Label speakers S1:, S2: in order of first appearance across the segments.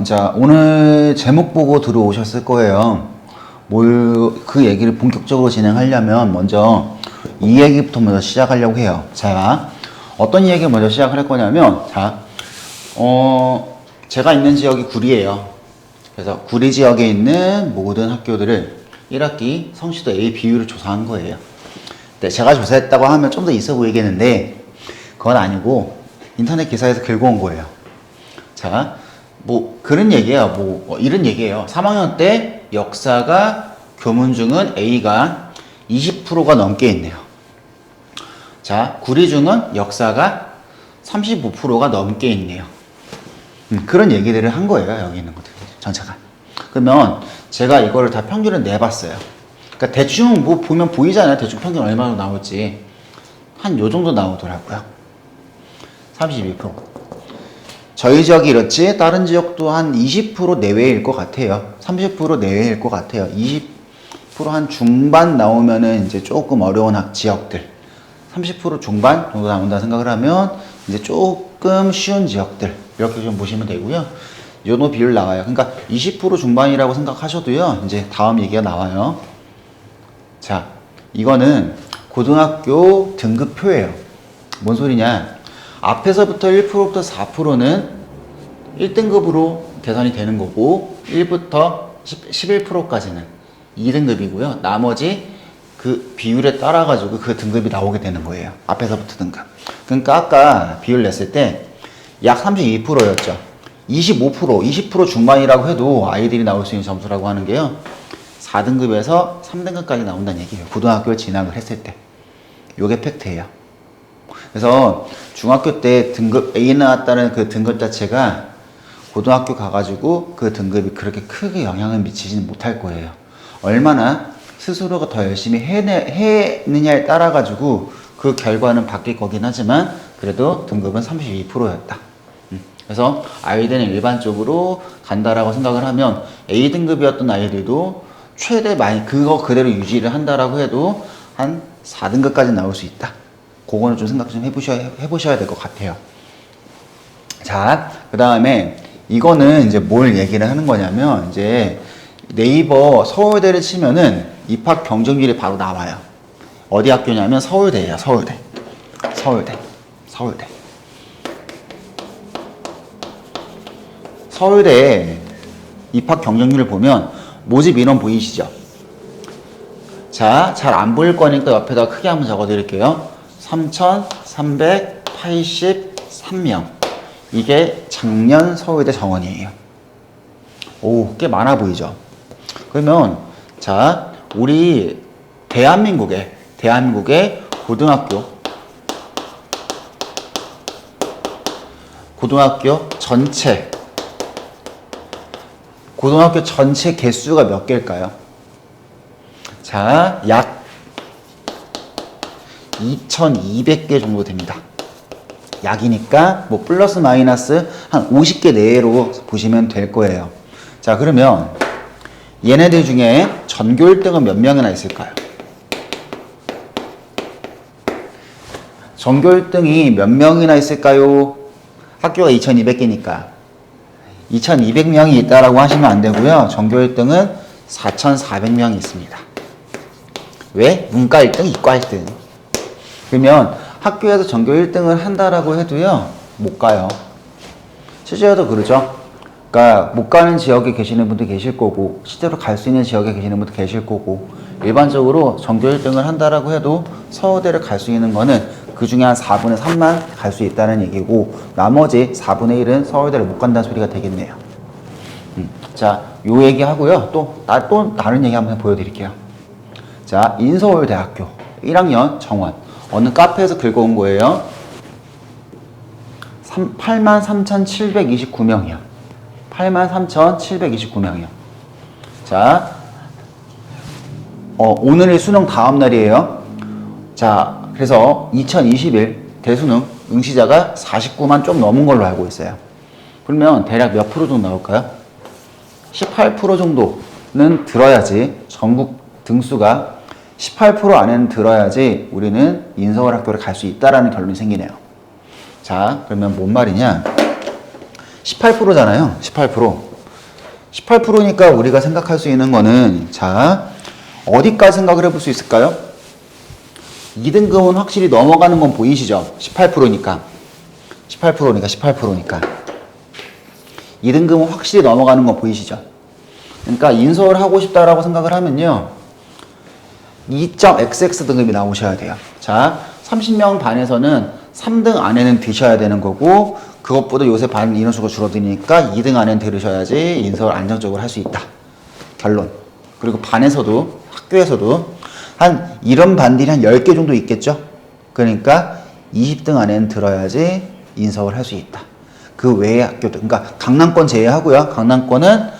S1: 이제 오늘 제목 보고 들어오셨을 거예요. 그 얘기를 본격적으로 진행하려면 먼저 이 얘기부터 먼저 시작하려고 해요. 자, 어떤 얘기를 먼저 시작을 할 거냐면, 자, 제가 있는 지역이 구리예요. 그래서 구리 지역에 있는 모든 학교들을 1학기 성취도 A 비율을 조사한 거예요. 네, 제가 조사했다고 하면 좀 더 있어 보이겠는데, 그건 아니고, 인터넷 기사에서 긁어온 거예요. 자, 그런 얘기예요. 이런 얘기예요. 3학년 때 역사가 교문중은 A가 20%가 넘게 있네요. 자, 구리중은 역사가 35%가 넘게 있네요. 그런 얘기들을 한 거예요. 여기 있는 것들 전체가. 그러면 제가 이거를 다 평균을 내봤어요. 그러니까 대충 보면 보이잖아요. 대충 평균 얼마나 나올지. 한 요 정도 나오더라고요. 32%. 저희 지역이 이렇지 다른 지역도 한 20% 내외일 것 같아요. 30% 내외일 것 같아요. 20% 한 중반 나오면은 이제 조금 어려운 지역들, 30% 중반 정도 나온다 생각을 하면 이제 조금 쉬운 지역들 이렇게 좀 보시면 되고요. 이 정도 비율 나와요. 그러니까 20% 중반이라고 생각하셔도요. 이제 다음 얘기가 나와요. 자, 이거는 고등학교 등급표예요. 뭔 소리냐? 앞에서부터 1%부터 4%는 1등급으로 계산이 되는 거고 1부터 11%까지는 2등급이고요. 나머지 그 비율에 따라 가지고 그 등급이 나오게 되는 거예요. 앞에서부터 등급. 그러니까 아까 비율 냈을 때 약 32%였죠. 25%, 20% 중반이라고 해도 아이들이 나올 수 있는 점수라고 하는 게요. 4등급에서 3등급까지 나온다는 얘기예요. 고등학교를 진학을 했을 때. 요게 팩트예요. 그래서 중학교 때 등급 A 나왔다는 그 등급 자체가 고등학교 가가지고 그 등급이 그렇게 크게 영향을 미치지는 못할 거예요. 얼마나 스스로가 더 열심히 해느냐에 따라 가지고 그 결과는 바뀔 거긴 하지만 그래도 등급은 32%였다. 그래서 아이들은 일반적으로 간다라고 생각을 하면 A 등급이었던 아이들도 최대 많이 그거 그대로 유지를 한다라고 해도 한 4등급까지 나올 수 있다. 그거는 좀 생각 좀 해보셔야 될 것 같아요. 자, 그 다음에 이거는 이제 뭘 얘기를 하는 거냐면 이제 네이버 서울대를 치면은 입학 경쟁률이 바로 나와요. 어디 학교냐면 서울대예요. 서울대. 서울대 입학 경쟁률을 보면 모집 인원 보이시죠? 자, 잘 안 보일 거니까 옆에다 크게 한번 적어 드릴게요. 3,383명. 이게 작년 서울대 정원이에요. 오, 꽤 많아 보이죠? 그러면, 자, 우리 대한민국의 고등학교 전체 개수가 몇 개일까요? 자, 약 2,200개 정도 됩니다. 약이니까 뭐 플러스 마이너스 한 50개 내외로 보시면 될 거예요. 자, 그러면 얘네들 중에 전교 1등은 몇 명이나 있을까요? 전교 1등이 몇 명이나 있을까요? 학교가 2,200개니까 2,200명이 있다라고 하시면 안 되고요. 전교 1등은 4,400명이 있습니다. 왜? 문과 1등, 이과 1등. 그러면 학교에서 전교 1등을 한다라고 해도요, 못 가요. 실제로도 그러죠. 그러니까 못 가는 지역에 계시는 분도 계실 거고, 실제로 갈 수 있는 지역에 계시는 분도 계실 거고, 일반적으로 전교 1등을 한다라고 해도 서울대를 갈 수 있는 거는 그 중에 한 4분의 3만 갈 수 있다는 얘기고, 나머지 4분의 1은 서울대를 못 간다는 소리가 되겠네요. 자, 요 얘기 하고요. 또 다른 얘기 한번 보여드릴게요. 자, 인서울대학교 1학년 정원. 어느 카페에서 긁어온 거예요. 83,729명이요. 83,729명이요. 자, 오늘이 수능 다음 날이에요. 자, 그래서 2021 대수능 응시자가 49만 좀 넘은 걸로 알고 있어요. 그러면 대략 몇 프로 정도 나올까요? 18% 정도는 들어야지, 전국 등수가 18% 안에는 들어야지 우리는 인서울 학교를 갈 수 있다라는 결론이 생기네요. 자, 그러면 뭔 말이냐? 18%잖아요. 18%. 18%니까 우리가 생각할 수 있는 거는, 자, 어디까지 생각을 해볼 수 있을까요? 2등급은 확실히 넘어가는 건 보이시죠? 18%니까. 18%니까. 2등급은 확실히 넘어가는 건 보이시죠? 그러니까 인서울 하고 싶다라고 생각을 하면요. 2.xx 등급이 나오셔야 돼요. 자, 30명 반에서는 3등 안에는 드셔야 되는 거고, 그것보다 요새 반 인원수가 줄어드니까 2등 안에는 들으셔야지 인서울 안정적으로 할 수 있다. 결론. 그리고 반에서도, 학교에서도 한 이런 반들이 한 10개 정도 있겠죠? 그러니까 20등 안에는 들어야지 인서울 할 수 있다. 그 외의 학교들, 그러니까 강남권 제외하고요. 강남권은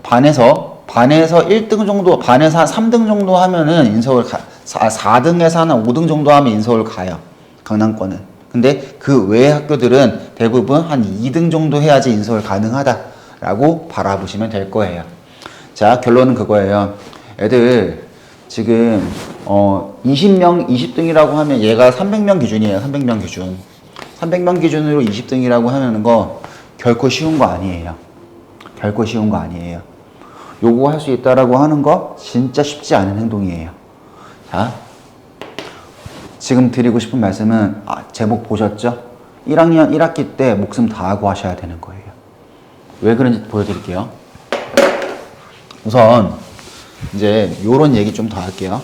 S1: 반에서 1등 정도, 반에서 한 3등 정도 하면은 인서울 4등에서 한 5등 정도 하면 인서울 가요. 강남권은. 근데 그 외의 학교들은 대부분 한 2등 정도 해야지 인서울 가능하다라고 바라보시면 될 거예요. 자, 결론은 그거예요. 애들 지금 20명 20등이라고 하면 얘가 300명 기준이에요. 300명 기준. 300명 기준으로 20등이라고 하는 거 결코 쉬운 거 아니에요. 결코 쉬운 거 아니에요. 요거 할 수 있다라고 하는 거 진짜 쉽지 않은 행동이에요. 자, 지금 드리고 싶은 말씀은 제목 보셨죠? 1학년 1학기 때 목숨 다하고 하셔야 되는 거예요. 왜 그런지 보여드릴게요. 우선 이제 요런 얘기 좀 더 할게요.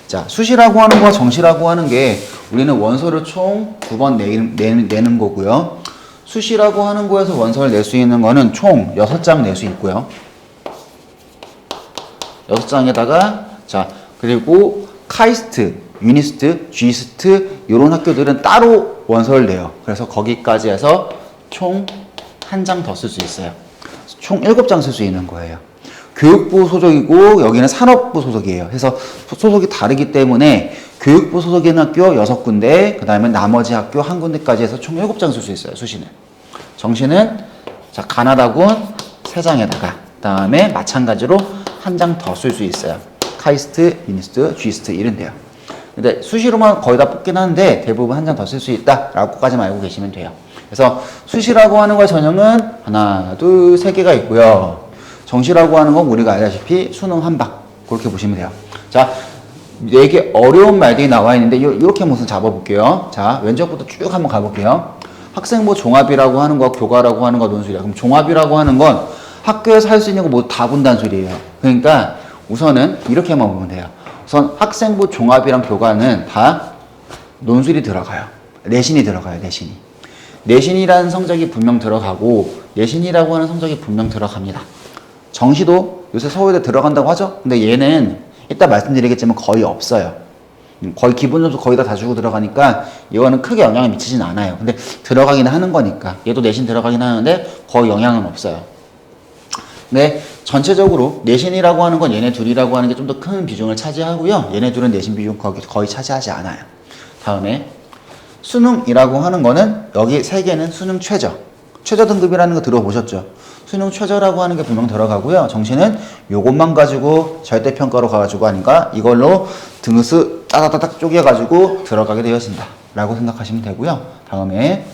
S1: 자, 수시라고 하는 거와 정시라고 하는 게 우리는 원서를 총 2번 내는 거고요. 수시라고 하는 거에서 원서를 낼 수 있는 거는 총 6장 낼 수 있고요. 6장에다가 자, 그리고 카이스트, 유니스트, G스트 이런 학교들은 따로 원서를 내요. 그래서 거기까지 해서 총 1장 더 쓸 수 있어요. 총 7장 쓸 수 있는 거예요. 교육부 소속이고 여기는 산업부 소속이에요. 그래서 소속이 다르기 때문에 교육부 소속에 있는 학교 6군데, 그 다음에 나머지 학교 1군데까지 해서 총 7장 쓸 수 있어요. 수시는. 정시는 자, 가나다군 3장에다가 그 다음에 마찬가지로 1장 더 쓸 수 있어요. 카이스트, 유니스트, G스트 이런데요. 근데 수시로만 거의 다 뽑긴 하는데 대부분 1장 더 쓸 수 있다라고까지만 알고 계시면 돼요. 그래서 수시라고 하는 거의 전형은 하나, 둘, 3개가 있고요. 정시라고 하는 건 우리가 알다시피 수능 한방 그렇게 보시면 돼요. 자, 4개 어려운 말들이 나와 있는데 이렇게 한번 잡아볼게요. 자, 왼쪽부터 쭉 한번 가볼게요. 학생부 종합이라고 하는 거, 교과라고 하는 거, 논술이야. 그럼 종합이라고 하는 건 학교에서 할 수 있는 거 뭐 다 본다는 소리예요. 그러니까 우선은 이렇게만 보면 돼요. 우선 학생부 종합이랑 교과는 다 논술이 들어가요. 내신이 들어가요. 내신이라는 성적이 분명 들어가고 내신이라고 하는 성적이 분명 들어갑니다. 정시도 요새 서울대 들어간다고 하죠? 근데 얘는 이따 말씀드리겠지만 거의 없어요. 거의 기본 점수 거의 다 주고 들어가니까 이거는 크게 영향을 미치진 않아요. 근데 들어가긴 하는 거니까 얘도 내신 들어가긴 하는데 거의 영향은 없어요. 근데 전체적으로 내신이라고 하는 건 얘네 둘이라고 하는 게 좀 더 큰 비중을 차지하고요. 얘네 둘은 내신 비중 거의 차지하지 않아요. 다음에 수능이라고 하는 거는 여기 3개는 수능 최저 등급이라는 거 들어보셨죠? 수능 최저라고 하는 게 분명 들어가고요. 정시는 요것만 가지고 절대평가로 가가지고 하니까 이걸로 등수 따닥따닥 쪼개가지고 들어가게 되었습니다. 라고 생각하시면 되고요. 다음에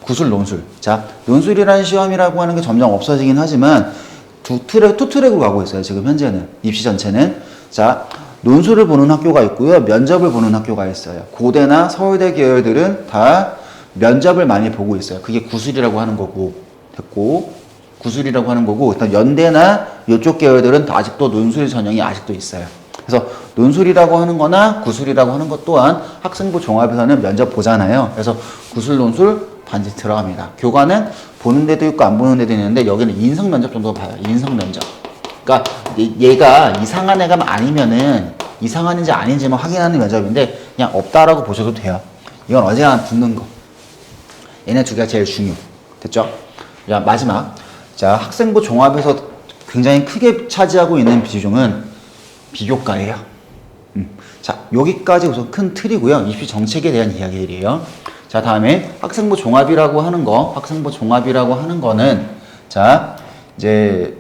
S1: 구술, 논술. 자, 논술이라는 시험이라고 하는 게 점점 없어지긴 하지만 투 트랙으로 가고 있어요. 지금 현재는. 입시 전체는. 자, 논술을 보는 학교가 있고요. 면접을 보는 학교가 있어요. 고대나 서울대 계열들은 다 면접을 많이 보고 있어요. 그게 구술이라고 하는 거고, 됐고, 구술이라고 하는 거고, 일단 연대나 이쪽 계열들은 아직도 논술 전형이 아직도 있어요. 그래서 논술이라고 하는 거나 구술이라고 하는 것 또한 학생부 종합에서는 면접 보잖아요. 그래서 구술, 논술 반드시 들어갑니다. 교과는 보는 데도 있고 안 보는 데도 있는데 여기는 인성 면접 정도 봐요. 인성 면접. 그러니까 얘가 이상한 애가 아니면은 이상한지 아닌지만 확인하는 면접인데 그냥 없다라고 보셔도 돼요. 이건 어지간한 붙는 거. 얘네 두 개가 제일 중요. 됐죠? 자, 마지막. 자, 학생부 종합에서 굉장히 크게 차지하고 있는 비중은 비교과예요. 자, 여기까지 우선 큰 틀이고요. 입시 정책에 대한 이야기들이에요. 자, 다음에 학생부 종합이라고 하는 거는 자, 이제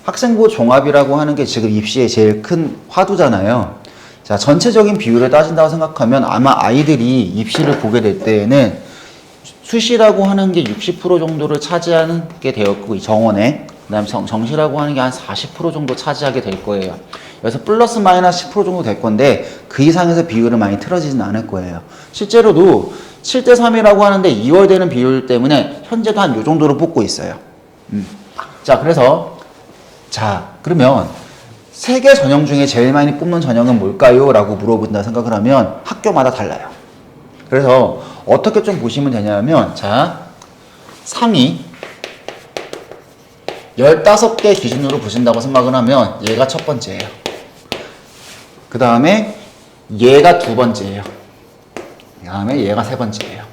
S1: 학생부 종합이라고 하는 게 지금 입시의 제일 큰 화두잖아요. 자, 전체적인 비율을 따진다고 생각하면 아마 아이들이 입시를 보게 될 때에는 수시라고 하는 게 60% 정도를 차지하는 게 되었고, 정원에. 그 다음에 정시라고 하는 게 한 40% 정도 차지하게 될 거예요. 그래서 플러스 마이너스 10% 정도 될 건데, 그 이상에서 비율은 많이 틀어지진 않을 거예요. 실제로도 7대3이라고 하는데 2월 되는 비율 때문에 현재도 한 요 정도로 뽑고 있어요. 자, 그러면 세개 전형 중에 제일 많이 뽑는 전형은 뭘까요? 라고 물어본다 생각을 하면 학교마다 달라요. 그래서 어떻게 좀 보시면 되냐면, 자, 상위 15개 기준으로 보신다고 생각을 하면 얘가 첫 번째예요. 그 다음에 얘가 두 번째예요. 그 다음에 얘가 세 번째예요.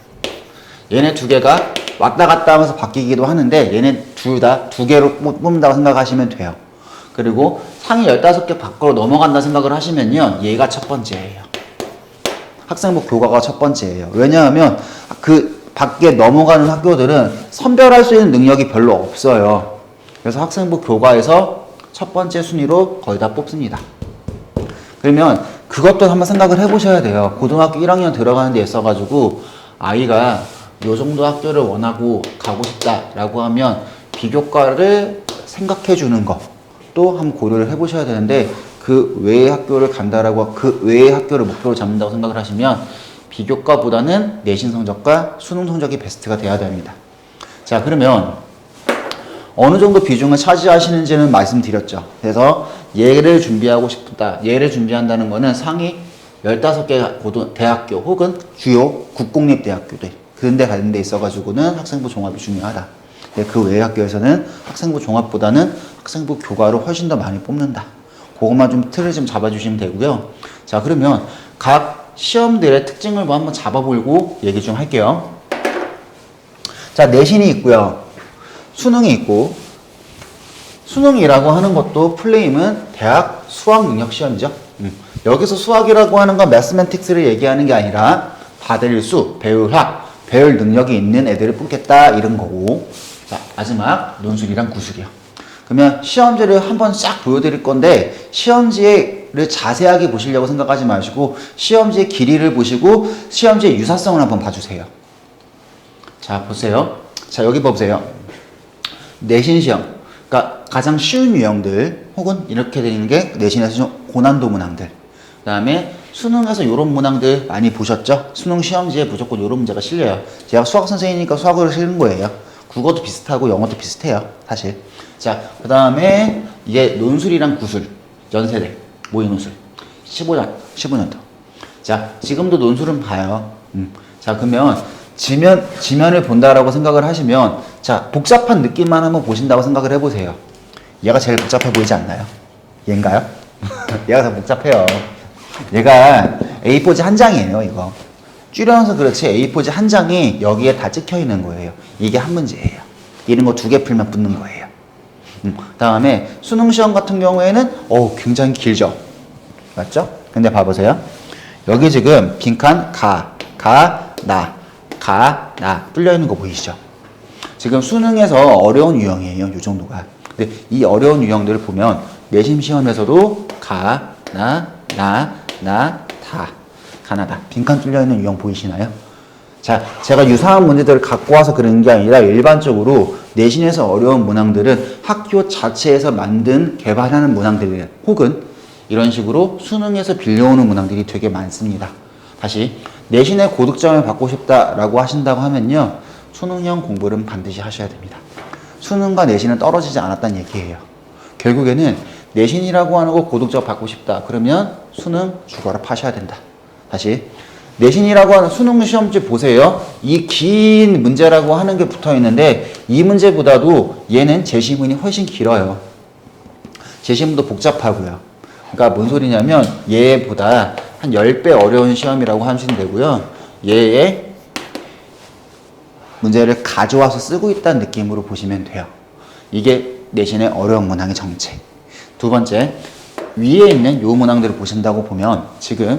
S1: 얘네 두 개가 왔다 갔다 하면서 바뀌기도 하는데 얘네 둘 다 두 개로 뽑는다고 생각하시면 돼요. 그리고 상위 15개 밖으로 넘어간다 생각을 하시면요, 얘가 첫 번째예요. 학생부 교과가 첫 번째예요. 왜냐하면 그 밖에 넘어가는 학교들은 선별할 수 있는 능력이 별로 없어요. 그래서 학생부 교과에서 첫 번째 순위로 거의 다 뽑습니다. 그러면 그것도 한번 생각을 해보셔야 돼요. 고등학교 1학년 들어가는 데 있어가지고 아이가 요 정도 학교를 원하고 가고 싶다라고 하면 비교과를 생각해 주는 것도 한번 고려를 해보셔야 되는데, 그 외의 학교를 간다라고, 그 외의 학교를 목표로 잡는다고 생각을 하시면 비교과보다는 내신 성적과 수능 성적이 베스트가 돼야 됩니다. 자, 그러면 어느 정도 비중을 차지하시는지는 말씀드렸죠. 그래서 얘를 준비하고 싶다. 얘를 준비한다는 거는 상위 15개 대학교 혹은 주요 국공립대학교들, 그런 데 가는 데 있어가지고는 학생부 종합이 중요하다. 그 외의 학교에서는 학생부 종합보다는 학생부 교과로 훨씬 더 많이 뽑는다. 그것만 좀 틀을 좀 잡아주시면 되고요. 자, 그러면 각 시험들의 특징을 뭐 한번 잡아보고 얘기 좀 할게요. 자, 내신이 있고요. 수능이 있고, 수능이라고 하는 것도 플레임은 대학 수학 능력 시험이죠. 여기서 수학이라고 하는 건 매스매틱스를 얘기하는 게 아니라 받을 수, 배울 학, 배울 능력이 있는 애들을 뽑겠다 이런 거고. 자, 마지막 논술이랑 구술이요. 그러면 시험지를 한번 싹 보여드릴 건데, 시험지를 자세하게 보시려고 생각하지 마시고 시험지의 길이를 보시고 시험지의 유사성을 한번 봐주세요. 자, 보세요. 자, 여기 보세요. 내신 시험, 그러니까 가장 쉬운 유형들 혹은 이렇게 되는 게 내신에서 좀 고난도 문항들, 그 다음에 수능에서 이런 문항들 많이 보셨죠? 수능 시험지에 무조건 이런 문제가 실려요. 제가 수학 선생님이니까 수학으로 실는 거예요. 국어도 비슷하고 영어도 비슷해요, 사실. 자, 그 다음에 이게 논술이랑 구술, 연세대, 모의논술, 15년도. 자, 지금도 논술은 봐요. 자, 그러면 지면을 본다라고 생각을 하시면, 자, 복잡한 느낌만 한번 보신다고 생각을 해보세요. 얘가 제일 복잡해 보이지 않나요? 얘인가요? 얘가 더 복잡해요. 얘가 A4지 한 장이에요, 이거. 줄여서 그렇지 A4지 한 장이 여기에 다 찍혀 있는 거예요. 이게 한 문제예요. 이런 거 2개 풀면 붙는 거예요. 다음에 수능 시험 같은 경우에는 굉장히 길죠. 맞죠? 근데 봐보세요. 여기 지금 빈칸 나 뚫려 있는 거 보이시죠? 지금 수능에서 어려운 유형이에요. 이 정도가. 근데 이 어려운 유형들을 보면 내신 시험에서도 가나다 빈칸 뚫려 있는 유형 보이시나요? 자, 제가 유사한 문제들을 갖고 와서 그런 게 아니라 일반적으로 내신에서 어려운 문항들은 학교 자체에서 만든 개발하는 문항들 혹은 이런 식으로 수능에서 빌려오는 문항들이 되게 많습니다. 다시 내신의 고득점을 받고 싶다라고 하신다고 하면요, 수능형 공부는 반드시 하셔야 됩니다. 수능과 내신은 떨어지지 않았다는 얘기예요. 결국에는 내신이라고 하는 거 고득점 받고 싶다 그러면 수능 주거를 파셔야 된다. 다시 내신이라고 하는 수능 시험지 보세요. 이 긴 문제라고 하는 게 붙어 있는데 이 문제보다도 얘는 제시문이 훨씬 길어요. 제시문도 복잡하고요. 그러니까 뭔 소리냐면 얘보다 한 10배 어려운 시험이라고 하시면 되고요. 얘의 문제를 가져와서 쓰고 있다는 느낌으로 보시면 돼요. 이게 내신의 어려운 문항의 정체. 두 번째, 위에 있는 요 문항들을 보신다고 보면 지금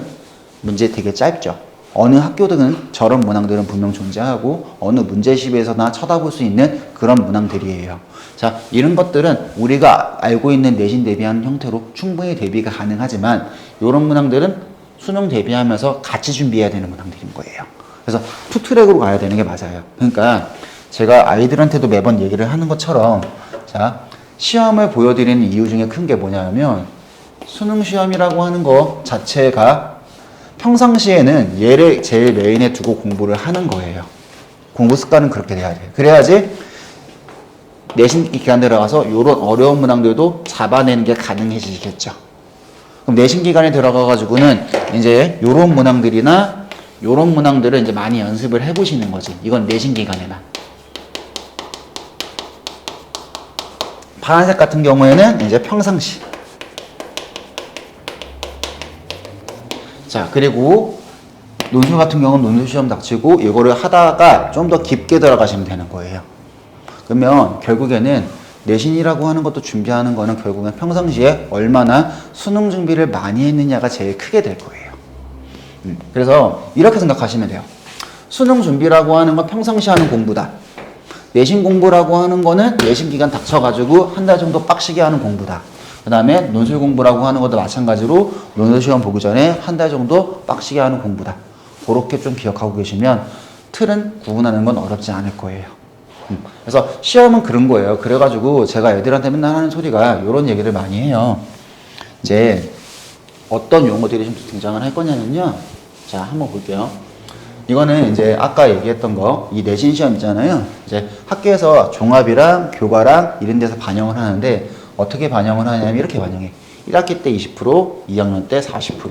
S1: 문제 되게 짧죠. 어느 학교들은 저런 문항들은 분명 존재하고 어느 문제집에서나 쳐다볼 수 있는 그런 문항들이에요. 자, 이런 것들은 우리가 알고 있는 내신 대비하는 형태로 충분히 대비가 가능하지만 이런 문항들은 수능 대비하면서 같이 준비해야 되는 문항들인 거예요. 그래서 투트랙으로 가야 되는 게 맞아요. 그러니까 제가 아이들한테도 매번 얘기를 하는 것처럼 자, 시험을 보여드리는 이유 중에 큰 게 뭐냐면 수능 시험이라고 하는 거 자체가 평상시에는 얘를 제일 메인에 두고 공부를 하는 거예요. 공부 습관은 그렇게 돼야 돼요. 그래야지 내신 기간 들어가서 이런 어려운 문항들도 잡아내는 게 가능해지겠죠. 그럼 내신 기간에 들어가 가지고는 이제 이런 문항들이나 이런 문항들을 이제 많이 연습을 해보시는 거지. 이건 내신 기간에만. 파란색 같은 경우에는 이제 평상시. 자, 그리고 논술 같은 경우는 논술 시험 닥치고 이거를 하다가 좀 더 깊게 들어가시면 되는 거예요. 그러면 결국에는 내신이라고 하는 것도 준비하는 거는 결국엔 평상시에 얼마나 수능 준비를 많이 했느냐가 제일 크게 될 거예요. 그래서 이렇게 생각하시면 돼요. 수능 준비라고 하는 건 평상시 하는 공부다. 내신 공부라고 하는 거는 내신 기간 닥쳐가지고 한 달 정도 빡시게 하는 공부다. 그 다음에 논술 공부라고 하는 것도 마찬가지로 논술 시험 보기 전에 한 달 정도 빡시게 하는 공부다. 그렇게 좀 기억하고 계시면 틀은 구분하는 건 어렵지 않을 거예요. 그래서 시험은 그런 거예요. 그래가지고 제가 애들한테 맨날 하는 소리가 이런 얘기를 많이 해요. 이제 어떤 용어들이 좀 등장을 할 거냐면요. 자, 한번 볼게요. 이거는 이제 아까 얘기했던 거, 이 내신 시험 있잖아요. 이제 학교에서 종합이랑 교과랑 이런 데서 반영을 하는데 어떻게 반영을 하냐면 이렇게 반영해. 1학기 때 20%, 2학년 때 40%,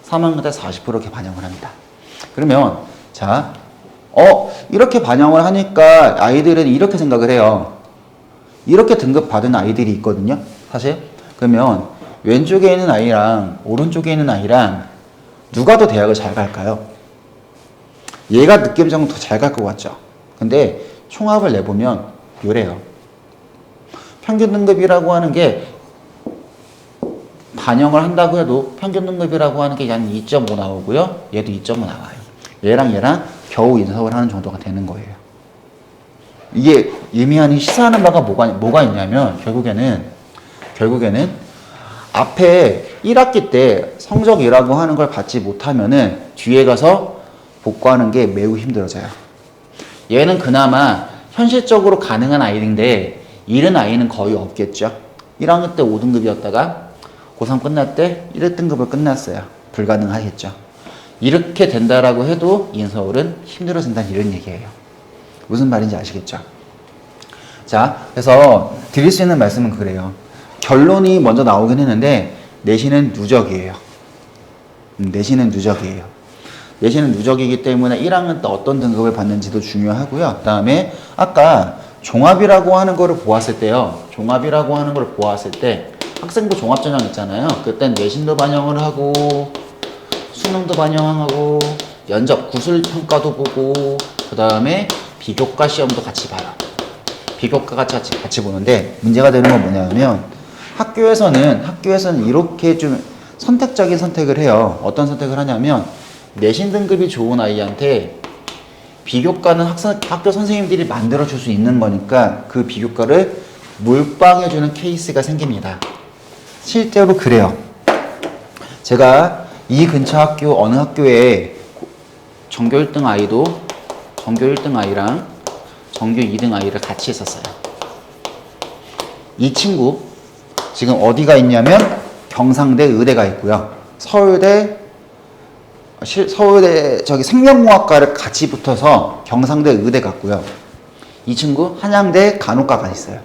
S1: 3학년 때 40% 이렇게 반영을 합니다. 그러면 자, 이렇게 반영을 하니까 아이들은 이렇게 생각을 해요. 이렇게 등급 받은 아이들이 있거든요. 사실. 그러면 왼쪽에 있는 아이랑 오른쪽에 있는 아이랑 누가 더 대학을 잘 갈까요? 얘가 느낌적으로 더 잘 갈 것 같죠. 근데 총합을 내보면 요래요. 평균 등급이라고 하는 게 반영을 한다고 해도 평균 등급이라고 하는 게 한 2.5 나오고요. 얘도 2.5 나와요. 얘랑 겨우 인서울 하는 정도가 되는 거예요. 이게 의미하는 시사하는 바가 뭐가 있냐면 결국에는 앞에 1학기 때 성적이라고 하는 걸 받지 못하면은 뒤에 가서 복구하는 게 매우 힘들어져요. 얘는 그나마 현실적으로 가능한 아이인데 이런 아이는 거의 없겠죠. 1학년 때 5등급이었다가 고3 끝날 때 1등급을 끝났어요. 불가능하겠죠. 이렇게 된다라고 해도 인서울은 힘들어진다는 이런 얘기예요. 무슨 말인지 아시겠죠? 자, 그래서 드릴 수 있는 말씀은 그래요. 결론이 먼저 나오긴 했는데 내신은 누적이에요. 내신은 누적이에요. 내신은 누적이기 때문에 1학년 때 어떤 등급을 받는지도 중요하고요. 그 다음에 아까 종합이라고 하는 거를 보았을 때요. 종합이라고 하는 걸 보았을 때 학생부 종합전형 있잖아요. 그땐 내신도 반영을 하고 수능도 반영하고 연접 구술평가도 보고 그 다음에 비교과 시험도 같이 봐요. 비교과 같이 보는데 문제가 되는 건 뭐냐면 학교에서는 이렇게 좀 선택적인 선택을 해요. 어떤 선택을 하냐면 내신 등급이 좋은 아이한테 비교과는 학교 선생님들이 만들어줄 수 있는 거니까 그 비교과를 몰빵해주는 케이스가 생깁니다. 실제로 그래요. 제가 이 근처 학교 어느 학교에 전교 1등 아이랑 전교 2등 아이를 같이 했었어요. 이 친구 지금 어디가 있냐면 경상대 의대가 있고요. 서울대 생명공학과를 같이 붙어서 경상대 의대 갔고요. 이 친구 한양대 간호과가 있어요.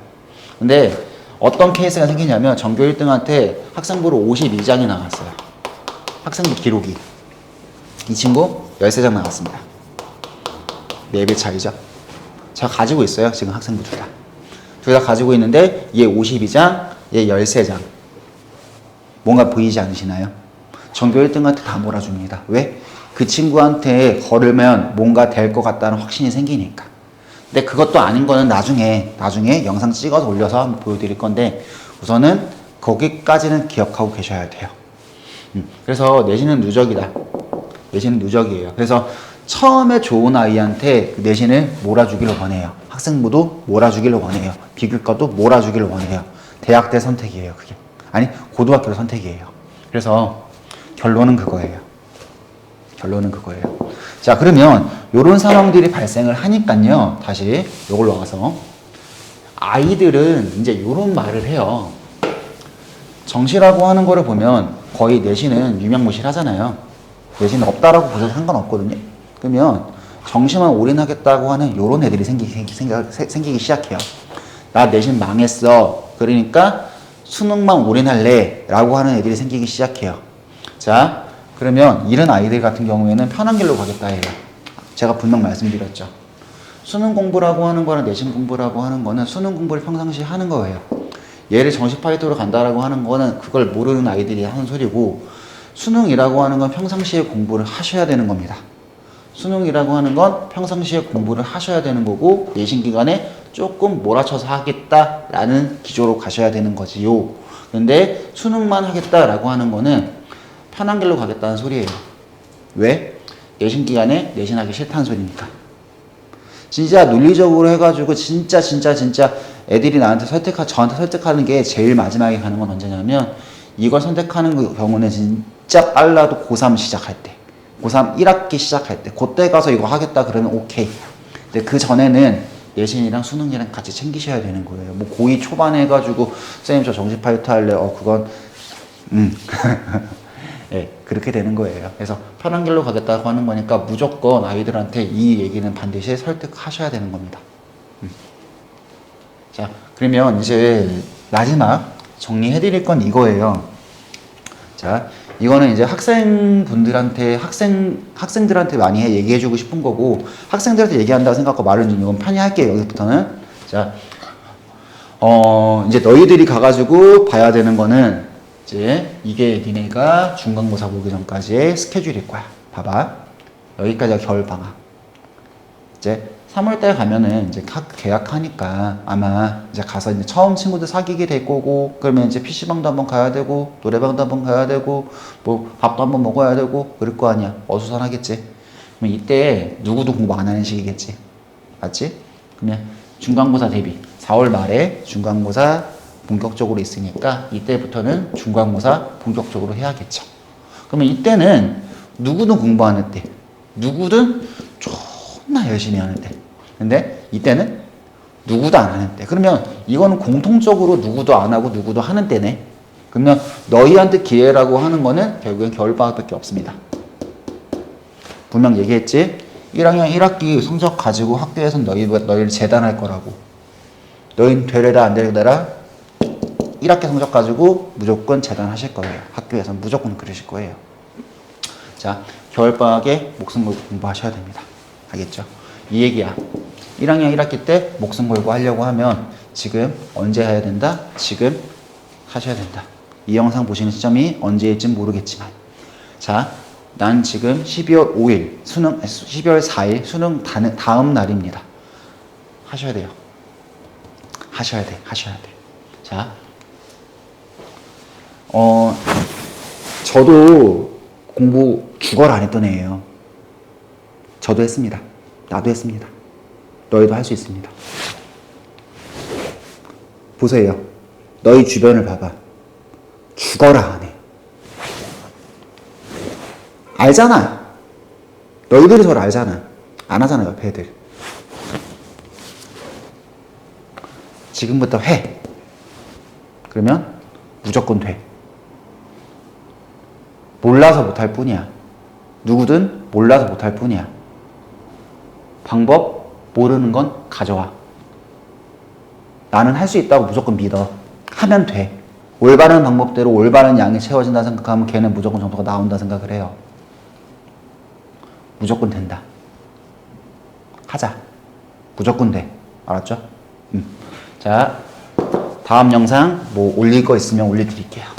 S1: 근데 어떤 케이스가 생기냐면 전교 1등한테 학생부로 52장이 나왔어요. 학생부 기록이. 이 친구 13장 나왔습니다. 4배 차이죠. 제가 가지고 있어요. 지금 학생부 둘 다. 둘 다 가지고 있는데 얘 52장, 얘 13장. 뭔가 보이지 않으시나요? 전교 1등한테 다 몰아줍니다. 왜? 그 친구한테 걸으면 뭔가 될 것 같다는 확신이 생기니까. 근데 그것도 아닌 거는 나중에 영상 찍어서 올려서 한번 보여드릴 건데 우선은 거기까지는 기억하고 계셔야 돼요. 그래서 내신은 누적이다. 내신은 누적이에요. 그래서 처음에 좋은 아이한테 그 내신을 몰아주기를 원해요. 학생부도 몰아주기를 원해요. 비교과도 몰아주기를 원해요. 대학 때 선택이에요. 그게. 아니 고등학교 선택이에요. 그래서 결론은 그거예요. 자, 그러면 요런 상황들이 발생을 하니까요. 다시 요걸로 와서 아이들은 이제 요런 말을 해요. 정시라고 하는 거를 보면 거의 내신은 유명무실하잖아요. 내신은 없다라고 보셔도 상관없거든요. 그러면 정시만 올인하겠다고 하는 요런 애들이 생기기 시작해요. 나 내신 망했어. 그러니까 수능만 올인할래 라고 하는 애들이 생기기 시작해요. 자, 그러면 이런 아이들 같은 경우에는 편한 길로 가겠다 해요. 제가 분명 말씀드렸죠. 수능 공부라고 하는 거랑 내신 공부라고 하는 거는 수능 공부를 평상시에 하는 거예요. 얘를 정시 파이터로 간다라고 하는 거는 그걸 모르는 아이들이 하는 소리고, 수능이라고 하는 건 평상시에 공부를 하셔야 되는 겁니다. 수능이라고 하는 건 평상시에 공부를 하셔야 되는 거고, 내신 기간에 조금 몰아쳐서 하겠다라는 기조로 가셔야 되는 거지요. 근데 수능만 하겠다라고 하는 거는 편한 길로 가겠다는 소리예요. 왜? 내신 기간에 내신하기 싫다는 소리니까. 진짜 논리적으로 해가지고 진짜 애들이 저한테 설득하는 게 제일 마지막에 가는 건 언제냐면, 이걸 선택하는 경우는 진짜 빨라도 고3 시작할 때, 고3 1학기 시작할 때, 그때 가서 이거 하겠다 그러면 오케이. 근데 그 전에는 내신이랑 수능이랑 같이 챙기셔야 되는 거예요. 뭐 고2 초반에 해가지고 선생님 저 정시 파이터 할래. 그건 네, 그렇게 되는 거예요. 그래서 편한 길로 가겠다고 하는 거니까 무조건 아이들한테 이 얘기는 반드시 설득하셔야 되는 겁니다. 자, 그러면 이제 마지막 정리해드릴 건 이거예요. 자, 이거는 이제 학생들한테 많이 얘기해주고 싶은 거고, 학생들한테 얘기한다고 생각하고 말을 좀 이건 편히 할게요, 여기부터는. 자, 이제 너희들이 가가지고 봐야 되는 거는, 이제 이게 니네가 중간고사 보기 전까지의 스케줄일 거야. 봐봐. 여기까지가 겨울방학. 이제 3월달 가면은 이제 개학하니까 아마 이제 가서 이제 처음 친구들 사귀게 될 거고, 그러면 이제 PC방도 한번 가야 되고, 노래방도 한번 가야 되고, 뭐 밥도 한번 먹어야 되고, 그럴 거 아니야. 어수선하겠지. 그럼 이때 누구도 공부 안 하는 시기겠지. 맞지? 그러면 중간고사 대비 4월 말에 중간고사 본격적으로 있으니까 이때부터는 중간고사 본격적으로 해야겠죠. 그러면 이때는 누구든 공부하는 때, 누구든 존나 열심히 하는 때, 근데 이때는 누구도 안 하는 때. 그러면 이거는 공통적으로 누구도 안 하고 누구도 하는 때네. 그러면 너희한테 기회라고 하는 거는 결국엔 겨울방학밖에 없습니다. 분명 얘기했지? 1학년 1학기 성적 가지고 학교에서는 너희를 재단할 거라고. 너희는 되려다 안 되려다 1학기 성적 가지고 무조건 재단하실 거예요. 학교에서는 무조건 그러실 거예요. 자, 겨울방학에 목숨 걸고 공부하셔야 됩니다. 알겠죠? 이 얘기야. 1학년 1학기 때 목숨 걸고 하려고 하면 지금 언제 해야 된다? 지금 하셔야 된다. 이 영상 보시는 시점이 언제일진 모르겠지만, 자, 난 지금 12월 5일 수능, 12월 4일 수능 다음 날입니다. 하셔야 돼요. 하셔야 돼. 자, 저도 공부 죽어라 안 했던 애예요. 저도 했습니다. 나도 했습니다. 너희도 할 수 있습니다. 보세요. 너희 주변을 봐봐. 죽어라 안 해. 알잖아. 너희들이 저를 알잖아. 안 하잖아, 옆에 애들. 지금부터 해. 그러면 무조건 돼. 몰라서 못할 뿐이야. 누구든 몰라서 못할 뿐이야. 방법 모르는 건 가져와. 나는 할 수 있다고 무조건 믿어. 하면 돼. 올바른 방법대로 올바른 양이 채워진다 생각하면 걔는 무조건 정도가 나온다 생각을 해요. 무조건 된다. 하자. 무조건 돼. 알았죠? 자, 다음 영상 뭐 올릴 거 있으면 올려드릴게요.